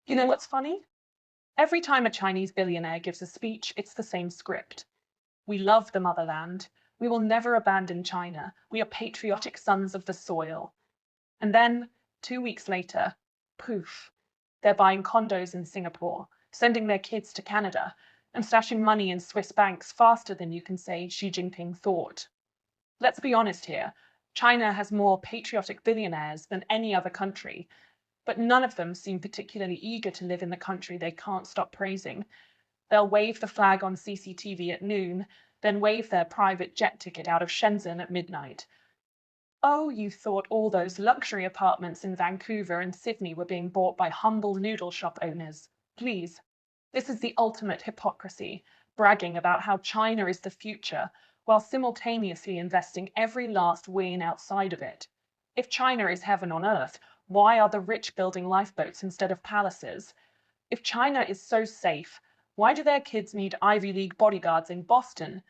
You know what's funny? Every time a Chinese billionaire gives a speech, it's the same script. We love the motherland. We will never abandon China. We are patriotic sons of the soil. And then, 2 weeks later, poof, they're buying condos in Singapore, sending their kids to Canada, and stashing money in Swiss banks faster than you can say Xi Jinping thought. Let's be honest here. China has more patriotic billionaires than any other country, but none of them seem particularly eager to live in the country they can't stop praising. They'll wave the flag on CCTV at noon, then wave their private jet ticket out of Shenzhen at midnight. Oh, you thought all those luxury apartments in Vancouver and Sydney were being bought by humble noodle shop owners. Please. This is the ultimate hypocrisy, bragging about how China is the future, while simultaneously investing every last win outside of it. If China is heaven on earth, why are the rich building lifeboats instead of palaces? If China is so safe, why do their kids need Ivy League bodyguards in Boston?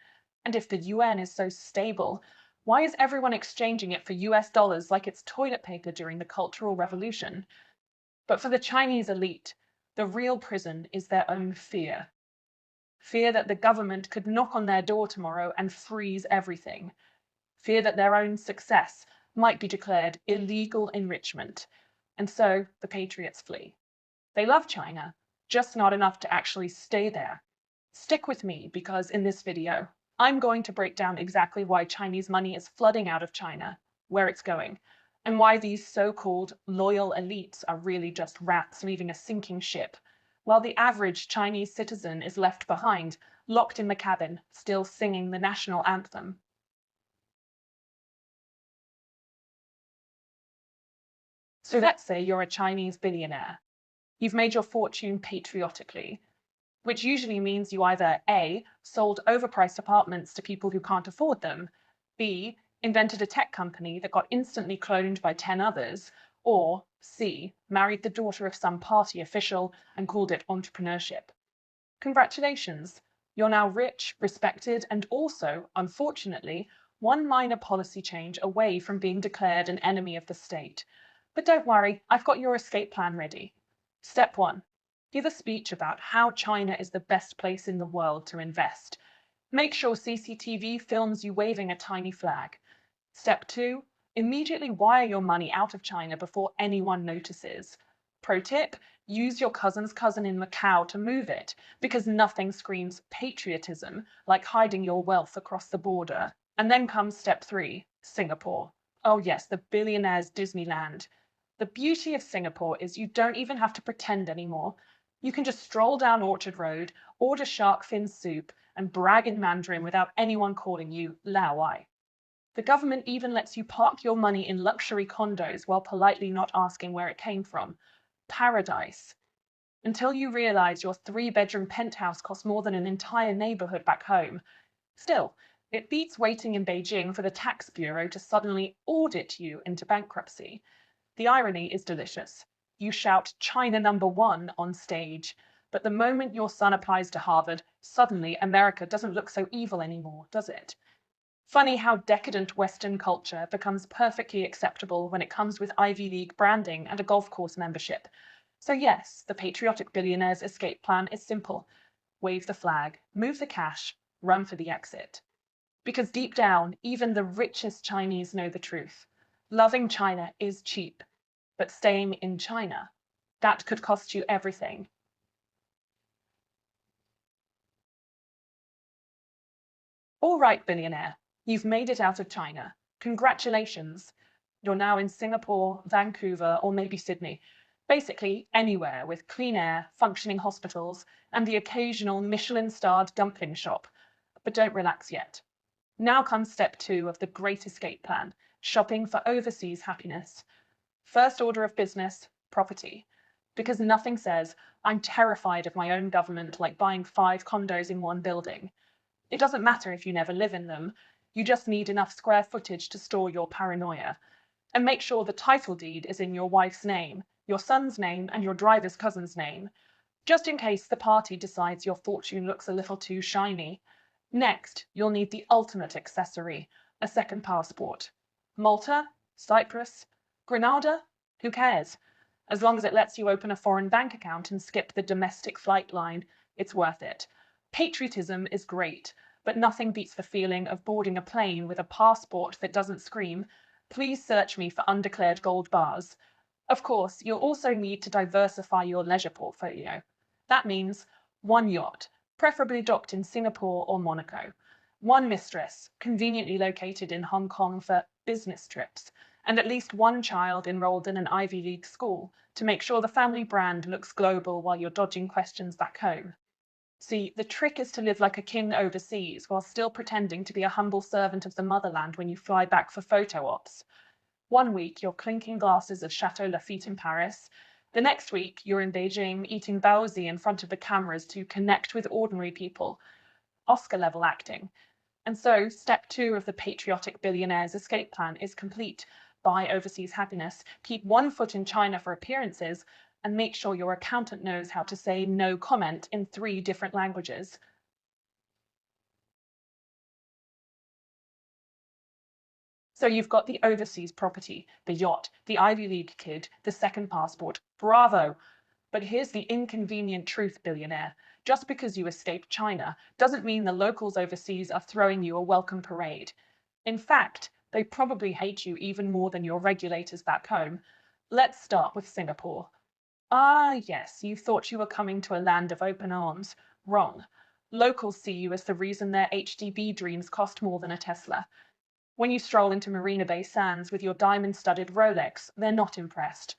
And if the UN is so stable, why is everyone exchanging it for US dollars like it's toilet paper during the Cultural Revolution? But for the Chinese elite, the real prison is their own fear. Fear that the government could knock on their door tomorrow and freeze everything. Fear that their own success might be declared illegal enrichment. And so the patriots flee. They love China, just not enough to actually stay there. Stick with me because in this video, I'm going to break down exactly why Chinese money is flooding out of China, where it's going, and why these so-called loyal elites are really just rats leaving a sinking ship, while the average Chinese citizen is left behind, locked in the cabin, still singing the national anthem. So let's say you're a Chinese billionaire. You've made your fortune patriotically, which usually means you either A, sold overpriced apartments to people who can't afford them, B, invented a tech company that got instantly cloned by 10 others, or C, married the daughter of some party official and called it entrepreneurship. Congratulations, you're now rich, respected, and also, unfortunately, one minor policy change away from being declared an enemy of the state. But don't worry, I've got your escape plan ready. Step 1. Give a speech about how China is the best place in the world to invest. Make sure CCTV films you waving a tiny flag. Step 2. Immediately wire your money out of China before anyone notices. Pro tip, use your cousin's cousin in Macau to move it, because nothing screams patriotism like hiding your wealth across the border. And then comes step 3, Singapore. Oh yes, the billionaires' Disneyland. The beauty of Singapore is you don't even have to pretend anymore. You can just stroll down Orchard Road, order shark fin soup, and brag in Mandarin without anyone calling you Laowai. The government even lets you park your money in luxury condos while politely not asking where it came from. Paradise. Until you realize your 3-bedroom penthouse costs more than an entire neighborhood back home. Still, it beats waiting in Beijing for the tax bureau to suddenly audit you into bankruptcy. The irony is delicious. You shout China #1 on stage, but the moment your son applies to Harvard, suddenly America doesn't look so evil anymore, does it? Funny how decadent Western culture becomes perfectly acceptable when it comes with Ivy League branding and a golf course membership. So yes, the patriotic billionaire's escape plan is simple. Wave the flag, move the cash, run for the exit. Because deep down, even the richest Chinese know the truth. Loving China is cheap, but staying in China, that could cost you everything. All right, billionaire, you've made it out of China. Congratulations. You're now in Singapore, Vancouver, or maybe Sydney. Basically, anywhere with clean air, functioning hospitals, and the occasional Michelin-starred dumpling shop. But don't relax yet. Now comes step 2 of the Great Escape Plan, shopping for overseas happiness. First order of business, property. Because nothing says, I'm terrified of my own government like buying 5 condos in one building. It doesn't matter if you never live in them, you just need enough square footage to store your paranoia. And make sure the title deed is in your wife's name, your son's name, and your driver's cousin's name, just in case the party decides your fortune looks a little too shiny. Next, you'll need the ultimate accessory, a second passport. Malta? Cyprus? Grenada? Who cares? As long as it lets you open a foreign bank account and skip the domestic flight line, it's worth it. Patriotism is great, but nothing beats the feeling of boarding a plane with a passport that doesn't scream, "Please search me for undeclared gold bars." Of course, you'll also need to diversify your leisure portfolio. That means one yacht, preferably docked in Singapore or Monaco, one mistress, conveniently located in Hong Kong for business trips, and at least one child enrolled in an Ivy League school to make sure the family brand looks global while you're dodging questions back home. See, the trick is to live like a king overseas while still pretending to be a humble servant of the motherland when you fly back for photo ops. One week, you're clinking glasses of Chateau Lafite in Paris. The next week, you're in Beijing eating baozi in front of the cameras to connect with ordinary people. Oscar-level acting. And so, step 2 of the patriotic billionaire's escape plan is complete. Buy overseas happiness, keep one foot in China for appearances, and make sure your accountant knows how to say no comment in 3 different languages. So you've got the overseas property, the yacht, the Ivy League kid, the second passport. Bravo! But here's the inconvenient truth, billionaire. Just because you escaped China doesn't mean the locals overseas are throwing you a welcome parade. In fact, they probably hate you even more than your regulators back home. Let's start with Singapore. Ah, yes, you thought you were coming to a land of open arms. Wrong. Locals see you as the reason their HDB dreams cost more than a Tesla. When you stroll into Marina Bay Sands with your diamond-studded Rolex, they're not impressed.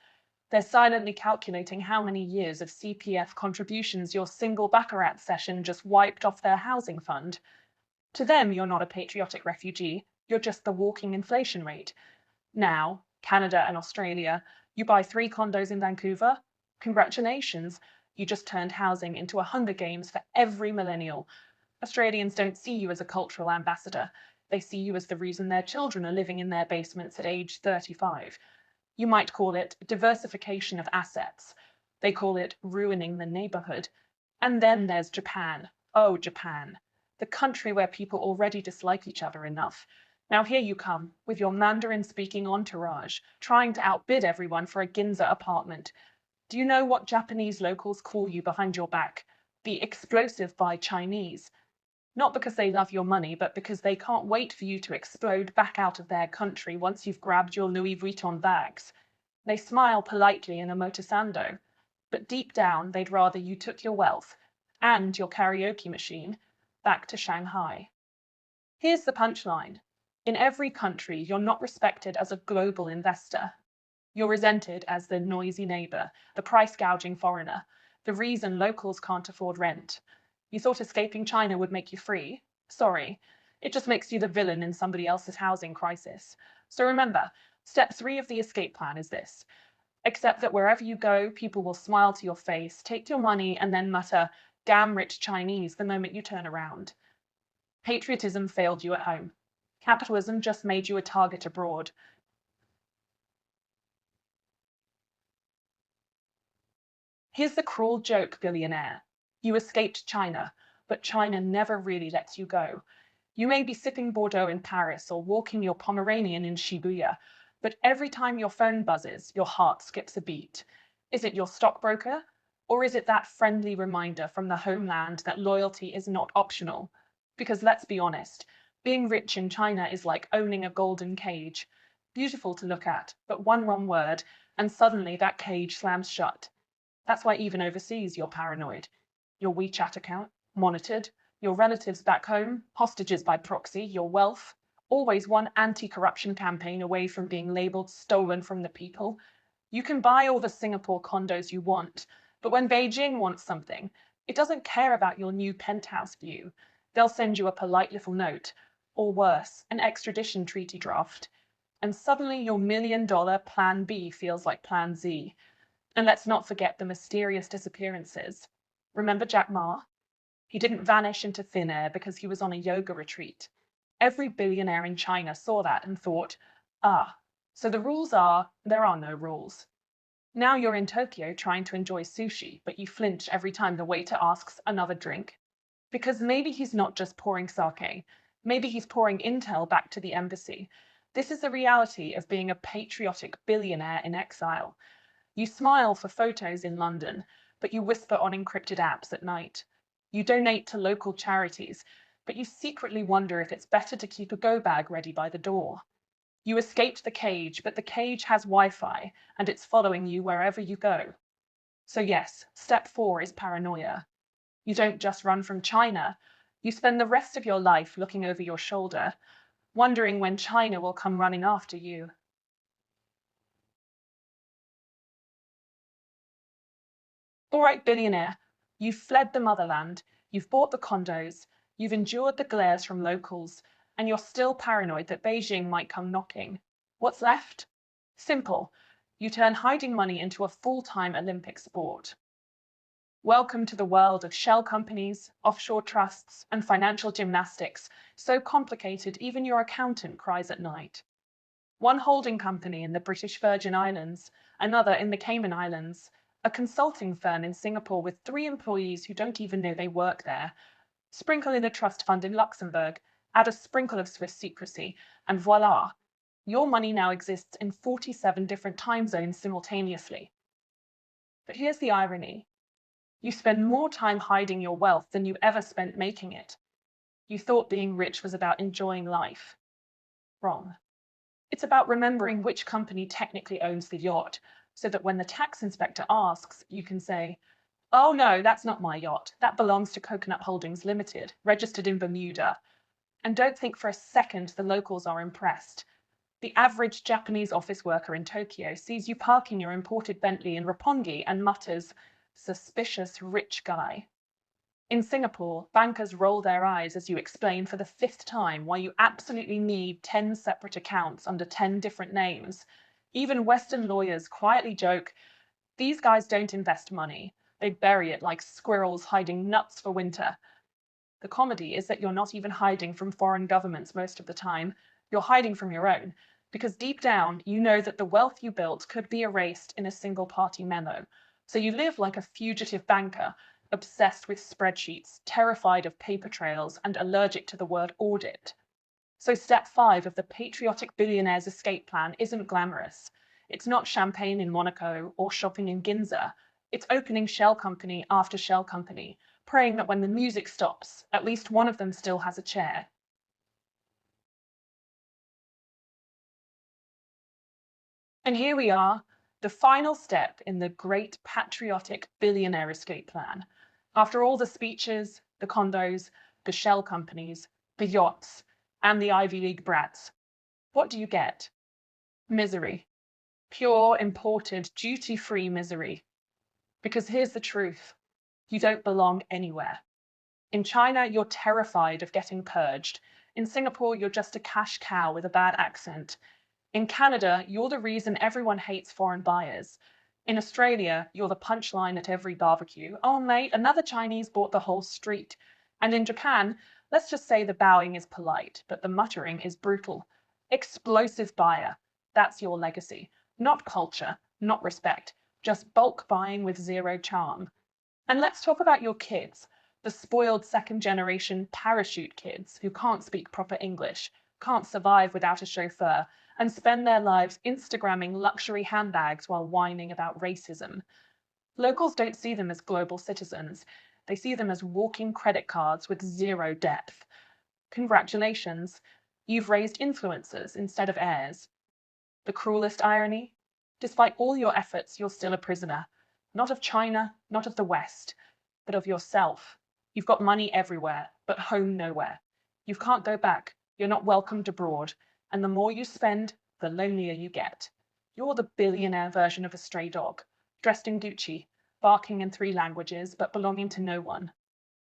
They're silently calculating how many years of CPF contributions your single baccarat session just wiped off their housing fund. To them, you're not a patriotic refugee, you're just the walking inflation rate. Now, Canada and Australia, you buy 3 condos in Vancouver? Congratulations, you just turned housing into a Hunger Games for every millennial. Australians don't see you as a cultural ambassador. They see you as the reason their children are living in their basements at age 35. You might call it diversification of assets. They call it ruining the neighborhood. And then there's Japan. Oh, Japan. The country where people already dislike each other enough. Now here you come, with your Mandarin-speaking entourage, trying to outbid everyone for a Ginza apartment. Do you know what Japanese locals call you behind your back? The explosive by Chinese. Not because they love your money, but because they can't wait for you to explode back out of their country once you've grabbed your Louis Vuitton bags. They smile politely in a motosando, but deep down they'd rather you took your wealth and your karaoke machine back to Shanghai. Here's the punchline. In every country, you're not respected as a global investor. You're resented as the noisy neighbor, the price gouging foreigner, the reason locals can't afford rent. You thought escaping China would make you free? Sorry, it just makes you the villain in somebody else's housing crisis. So remember, step 3 of the escape plan is this. Accept that wherever you go, people will smile to your face, take your money, and then mutter, "Damn rich Chinese," the moment you turn around. Patriotism failed you at home. Capitalism just made you a target abroad. Here's the cruel joke, billionaire. You escaped China, but China never really lets you go. You may be sipping Bordeaux in Paris or walking your Pomeranian in Shibuya, but every time your phone buzzes, your heart skips a beat. Is it your stockbroker? Or is it that friendly reminder from the homeland that loyalty is not optional? Because let's be honest, being rich in China is like owning a golden cage. Beautiful to look at, but one wrong word, and suddenly that cage slams shut. That's why even overseas you're paranoid. Your WeChat account, monitored, your relatives back home, hostages by proxy, your wealth, always one anti-corruption campaign away from being labelled stolen from the people. You can buy all the Singapore condos you want, but when Beijing wants something, it doesn't care about your new penthouse view. They'll send you a polite little note, or worse, an extradition treaty draft. And suddenly your $1 million Plan B feels like Plan Z. And let's not forget the mysterious disappearances. Remember Jack Ma? He didn't vanish into thin air because he was on a yoga retreat. Every billionaire in China saw that and thought, ah, so the rules are, there are no rules. Now you're in Tokyo trying to enjoy sushi, but you flinch every time the waiter asks another drink. Because maybe he's not just pouring sake, maybe he's pouring intel back to the embassy. This is the reality of being a patriotic billionaire in exile. You smile for photos in London, but you whisper on encrypted apps at night. You donate to local charities, but you secretly wonder if it's better to keep a go bag ready by the door. You escaped the cage, but the cage has Wi-Fi, and it's following you wherever you go. So yes, step 4 is paranoia. You don't just run from China. You spend the rest of your life looking over your shoulder, wondering when China will come running after you. All right, billionaire, you've fled the motherland, you've bought the condos, you've endured the glares from locals, and you're still paranoid that Beijing might come knocking. What's left? Simple. You turn hiding money into a full-time Olympic sport. Welcome to the world of shell companies, offshore trusts, and financial gymnastics, so complicated even your accountant cries at night. One holding company in the British Virgin Islands, another in the Cayman Islands, a consulting firm in Singapore with 3 employees who don't even know they work there. Sprinkle in a trust fund in Luxembourg, add a sprinkle of Swiss secrecy, and voila, your money now exists in 47 different time zones simultaneously. But here's the irony. You spend more time hiding your wealth than you ever spent making it. You thought being rich was about enjoying life. Wrong. It's about remembering which company technically owns the yacht, so that when the tax inspector asks, you can say, "Oh no, that's not my yacht. That belongs to Coconut Holdings Limited, registered in Bermuda." And don't think for a second the locals are impressed. The average Japanese office worker in Tokyo sees you parking your imported Bentley in Roppongi and mutters, "Suspicious rich guy." In Singapore, bankers roll their eyes as you explain for the 5th time why you absolutely need 10 separate accounts under 10 different names. Even Western lawyers quietly joke, "These guys don't invest money. They bury it like squirrels hiding nuts for winter." The comedy is that you're not even hiding from foreign governments most of the time. You're hiding from your own, because deep down, you know that the wealth you built could be erased in a single party memo. So you live like a fugitive banker, obsessed with spreadsheets, terrified of paper trails, and allergic to the word audit. So step 5 of the patriotic billionaire's escape plan isn't glamorous. It's not champagne in Monaco or shopping in Ginza. It's opening shell company after shell company, praying that when the music stops, at least one of them still has a chair. And here we are, the final step in the great patriotic billionaire escape plan. After all the speeches, the condos, the shell companies, the yachts, and the Ivy League brats, what do you get? Misery. Pure, imported, duty-free misery. Because here's the truth. You don't belong anywhere. In China, you're terrified of getting purged. In Singapore, you're just a cash cow with a bad accent. In Canada, you're the reason everyone hates foreign buyers. In Australia, you're the punchline at every barbecue. "Oh, mate, another Chinese bought the whole street." And in Japan, let's just say the bowing is polite, but the muttering is brutal. Explosive buyer. That's your legacy. Not culture, not respect, just bulk buying with zero charm. And let's talk about your kids, the spoiled second generation parachute kids who can't speak proper English, can't survive without a chauffeur, and spend their lives Instagramming luxury handbags while whining about racism. Locals don't see them as global citizens. They see them as walking credit cards with zero depth. Congratulations, you've raised influencers instead of heirs. The cruelest irony? Despite all your efforts, you're still a prisoner. Not of China, not of the West, but of yourself. You've got money everywhere, but home nowhere. You can't go back. You're not welcomed abroad. And the more you spend, the lonelier you get. You're the billionaire version of a stray dog, dressed in Gucci, barking in 3 languages, but belonging to no one.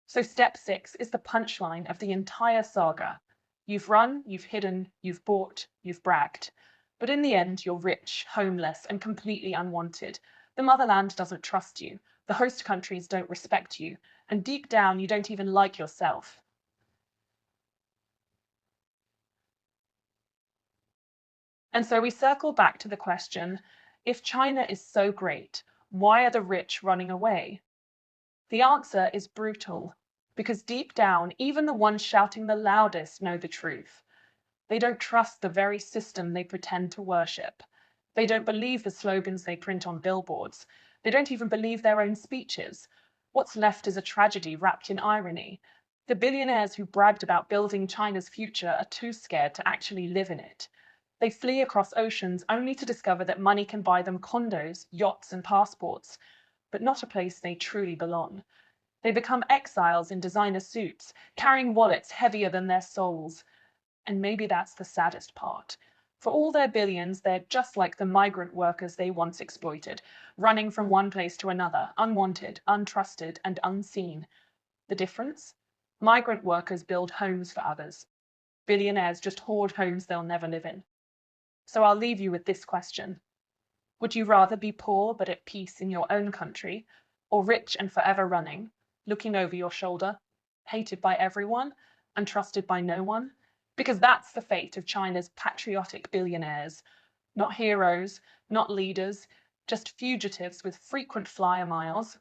So step 6 is the punchline of the entire saga. You've run, you've hidden, you've bought, you've bragged. But in the end, you're rich, homeless, and completely unwanted. The motherland doesn't trust you. The host countries don't respect you. And deep down, you don't even like yourself. And so we circle back to the question, if China is so great, why are the rich running away? The answer is brutal, because deep down, even the ones shouting the loudest know the truth. They don't trust the very system they pretend to worship. They don't believe the slogans they print on billboards. They don't even believe their own speeches. What's left is a tragedy wrapped in irony. The billionaires who bragged about building China's future are too scared to actually live in it. They flee across oceans only to discover that money can buy them condos, yachts, and passports, but not a place they truly belong. They become exiles in designer suits, carrying wallets heavier than their souls. And maybe that's the saddest part. For all their billions, they're just like the migrant workers they once exploited, running from one place to another, unwanted, untrusted, and unseen. The difference? Migrant workers build homes for others. Billionaires just hoard homes they'll never live in. So I'll leave you with this question. Would you rather be poor but at peace in your own country, or rich and forever running, looking over your shoulder, hated by everyone and trusted by no one? Because that's the fate of China's patriotic billionaires. Not heroes, not leaders, just fugitives with frequent flyer miles,